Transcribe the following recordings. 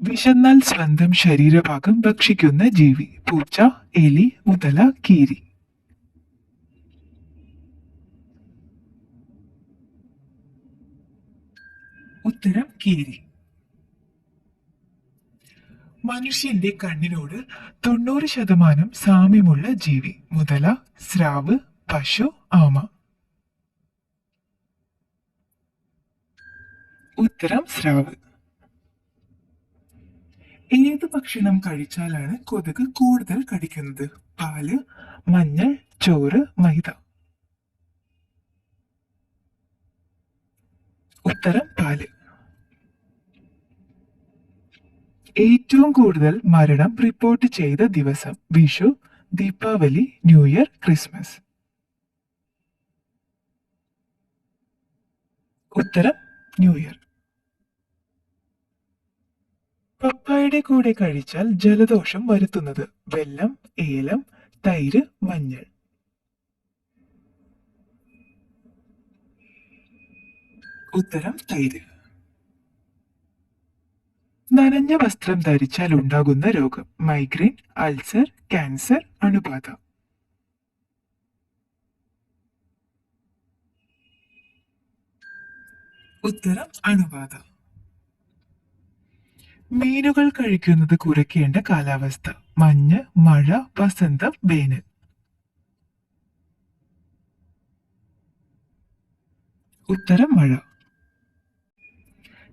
വിശന്നാൽ സ്വന്തം ശരീരഭാഗം ഭക്ഷിക്കുന്ന ജീവി. പൂച്ച, എലി, മുതല, കീരി. ഉത്തരം കീരി. മനുഷ്യന്റെ കണ്ണിനോട് 90% സാമ്യമുള്ള ജീവി. മുതല, സ്രാവ്, പശു, ആമ. ഉത്തരം സ്രാവ്. ഏത് ഭക്ഷണം കഴിച്ചാലാണ് കൊതുക് കൂടുതൽ കടിക്കുന്നത്? പാല്, മഞ്ഞൾ, ചോറ്, മൈദ. ഉത്തരം പാല്. ഏറ്റവും കൂടുതൽ മരണം റിപ്പോർട്ട് ചെയ്ത ദിവസം? Vishu, Deepavali, new year, Christmas. ഉത്തരം ന്യൂ ഇയർ. പപ്പായയുടെ കൂടെ കഴിച്ചാൽ ജലദോഷം വരുത്തുന്നത്? വെല്ലം, ഏലം, തൈര്, മഞ്ഞൾ. ഉത്തരം തൈര്. നനഞ്ഞ വസ്ത്രം ധരിച്ചാൽ ഉണ്ടാകുന്ന രോഗം? മൈഗ്രെയിൻ, അൾസർ, ക്യാൻസർ, അണുബാധ. ഉത്തരം അണുബാധ. മീനുകൾ കഴിക്കുന്നത് കുറയ്ക്കേണ്ട കാലാവസ്ഥ? മഞ്ഞ്, മഴ, വസന്തം, വേനൽ. ഉത്തരം മഴ.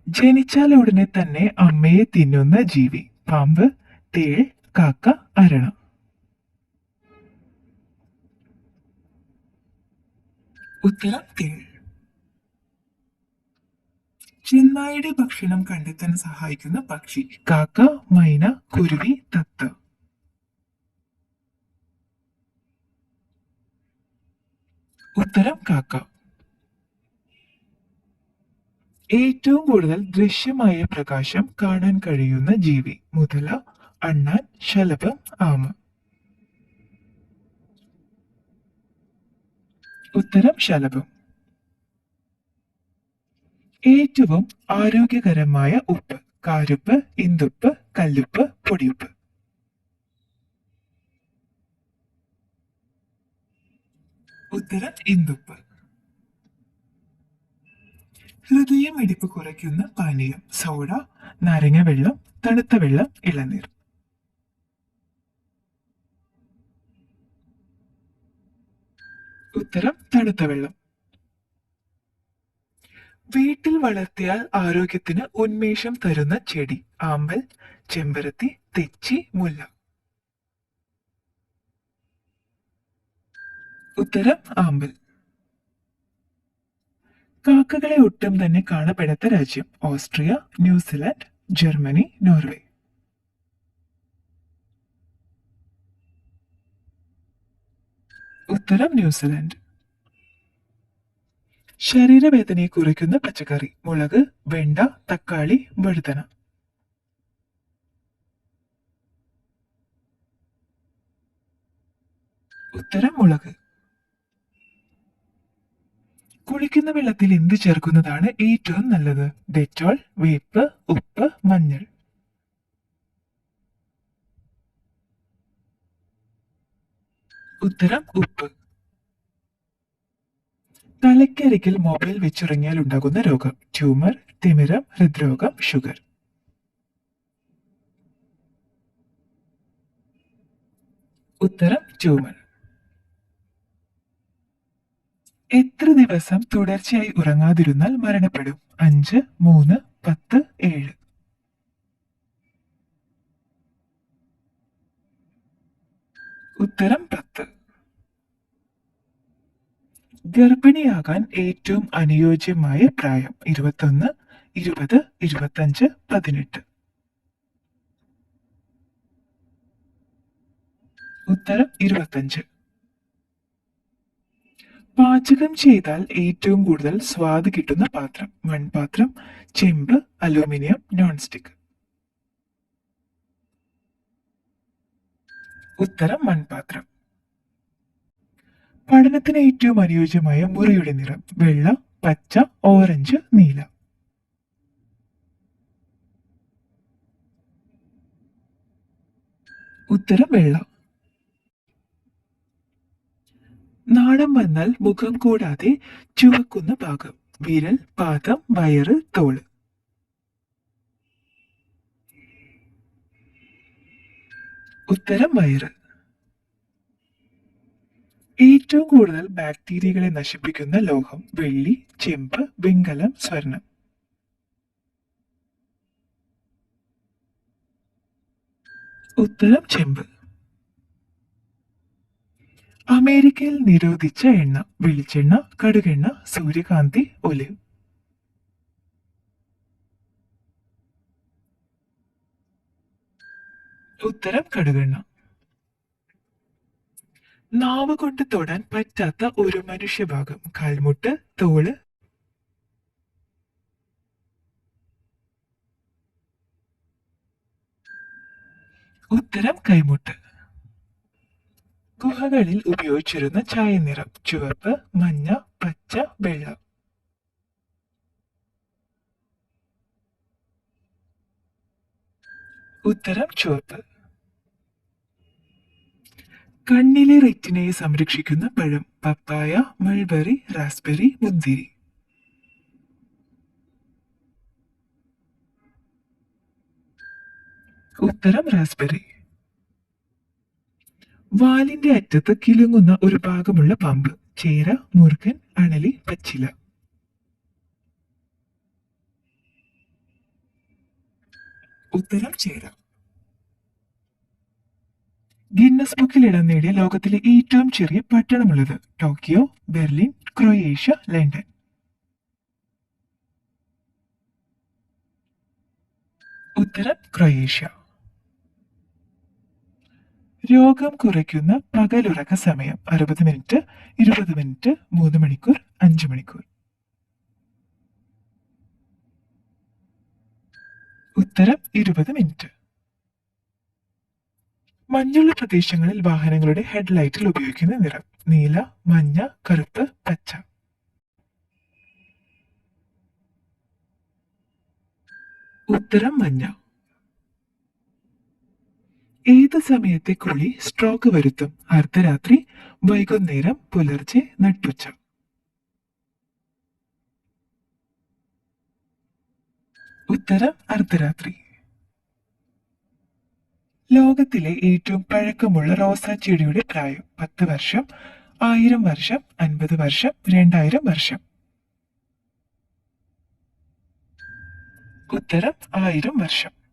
ജനിച്ചാൽ ഉടനെ തന്നെ അമ്മയെ തിന്നുന്ന ജീവി? പാമ്പ്, തേൾ, കാക്ക, അരണ. ഉത്തരം തേൾ. ചെന്നായുടെ ഭക്ഷണം കണ്ടെത്താൻ സഹായിക്കുന്ന പക്ഷി? കാക്ക, മൈന, കുരുവി, തത്ത. ഉത്തരം കാക്ക. ഏറ്റവും കൂടുതൽ ദൃശ്യമായ പ്രകാശം കാണാൻ കഴിയുന്ന ജീവി? മുതല, അണ്ണാൻ, ശലഭം, ആമ. ഉത്തരം ശലഭം. ഏറ്റവും ആരോഗ്യകരമായ ഉപ്പ്? കാരുപ്പ്, ഇന്ദുപ്പ്, കല്ലുപ്പ്, പൊടിയുപ്പ്. ഉത്തരം ഇന്ദുപ്പ്. ഹൃദയമിടിപ്പ് കുറയ്ക്കുന്ന പാനീയം? സോഡ, നാരങ്ങ വെള്ളം, തണുത്ത വെള്ളം, ഇളനീർ. ഉത്തരം തണുത്ത വെള്ളം. വീട്ടിൽ വളർത്തിയാൽ ആരോഗ്യത്തിന് ഉന്മേഷം തരുന്ന ചെടി? ആമ്പൽ, ചെമ്പരത്തി, തെച്ചി, മുല്ല. ഉത്തരം ആമ്പൽ. കാക്കകളെ ഒട്ടും തന്നെ കാണപ്പെടാത്ത രാജ്യം? Austria, New Zealand, Germany, Norway. ഉത്തരം ന്യൂസിലാൻഡ്. ശരീരവേദനയെ കുറയ്ക്കുന്ന പച്ചക്കറി? മുളക്, വെണ്ട, തക്കാളി, വഴുതന. ഉത്തരം മുളക്. കുളിക്കുന്ന വെള്ളത്തിൽ എന്ത് ചേർക്കുന്നതാണ് ഏറ്റവും നല്ലത്? ഡെറ്റോൾ, വേപ്പ്, ഉപ്പ്, മഞ്ഞൾ. ഉത്തരം ഉപ്പ്. തലക്കരികിൽ മൊബൈൽ വെച്ചുറങ്ങിയാൽ ഉണ്ടാകുന്ന രോഗം? ട്യൂമർ, തിമിരം, ഹൃദ്രോഗം, ഷുഗർ. ഉത്തരം ട്യൂമർ. എത്ര ദിവസം തുടർച്ചയായി ഉറങ്ങാതിരുന്നാൽ മരണപ്പെടും? 5, 3, 10, 7. ഉത്തരം 10. ഗർഭിണിയാകാൻ ഏറ്റവും അനുയോജ്യമായ പ്രായം? 21, 20, 25, 18. ഉത്തരം 25. പാചകം ചെയ്താൽ ഏറ്റവും കൂടുതൽ സ്വാദ് കിട്ടുന്ന പാത്രം? മൺപാത്രം, ചെമ്പ്, അലൂമിനിയം, നോൺ സ്റ്റിക്ക്. ഉത്തരം മൺപാത്രം. പഠനത്തിന് ഏറ്റവും അനുയോജ്യമായ മുറിയുടെ നിറം? വെള്ള, പച്ച, ഓറഞ്ച്, നീല. ഉത്തരം വെള്ള. നാണം വന്നാൽ മുഖം കൂടാതെ ചുവക്കുന്ന ഭാഗം. വിരൽ, പാദം, വയറ്, തോള്. ഉത്തരം വയറ്. ഏറ്റവും കൂടുതൽ ബാക്ടീരിയകളെ നശിപ്പിക്കുന്ന ലോഹം. വെള്ളി, ചെമ്പ്, വെങ്കലം, സ്വർണം. ഉത്തരം ചെമ്പ്. അമേരിക്കയിൽ നിരോധിച്ച എണ്ണ. വെളിച്ചെണ്ണ, കടുകെണ്ണ, സൂര്യകാന്തി, ഒലിവ്. ഉത്തരം കടുകെണ്ണ. നാവ് കൊണ്ട് തൊടാൻ പറ്റാത്ത ഒരു മനുഷ്യഭാഗം. കാൽമുട്ട്, തോള്. ഉത്തരം കൈമുട്ട്. ഗുഹകളിൽ ഉപയോഗിച്ചിരുന്ന ചായനിറം. ചുവപ്പ്, മഞ്ഞ, പച്ച, വെള്ള. ഉത്തരം ചുവപ്പ്. കണ്ണിലെ റെറ്റിനയെ സംരക്ഷിക്കുന്ന പഴം. പപ്പായ, മൾബറി, റാസ്ബെറി, മുന്തിരി. ഉത്തരം റാസ്ബെറി. വാലിന്റെ അറ്റത്ത് കിലുങ്ങുന്ന ഒരു ഭാഗമുള്ള പാമ്പ്. ചേര, മൂർഖൻ, അണലി, പച്ചില. ഉത്തരം ചേര. ഗിന്നസ് ബുക്കിൽ ഇടം നേടിയ ലോകത്തിലെ ഏറ്റവും ചെറിയ പട്ടണമുള്ളത്. Tokyo, Berlin, Croatia, London. ഉത്തരം ക്രൊയേഷ്യ. രോഗം കുറയ്ക്കുന്ന പകലുറക്ക സമയം. 60 മിനിറ്റ്, 20 മിനിറ്റ്, 3 മണിക്കൂർ, 5 മണിക്കൂർ. ഉത്തരം 20 മിനിറ്റ്. മഞ്ഞുള്ള പ്രദേശങ്ങളിൽ വാഹനങ്ങളുടെ ഹെഡ്ലൈറ്റിൽ ഉപയോഗിക്കുന്ന നിറം. നീല, മഞ്ഞ, കറുപ്പ്, പച്ച. ഉത്തരം മഞ്ഞ. ഏത് സമയത്തെ കുളി സ്ട്രോക്ക് വരുത്തും? അർദ്ധരാത്രി, വൈകുന്നേരം, പുലർച്ചെ, നട്ടുച്ച. ഉത്തരം അർദ്ധരാത്രി. ലോകത്തിലെ ഏറ്റവും പഴക്കമുള്ള റോസാ ചെടിയുടെ പ്രായം. 10 വർഷം, 1000 വർഷം, 50 വർഷം, 2000 വർഷം. ഉത്തരം 1000 വർഷം.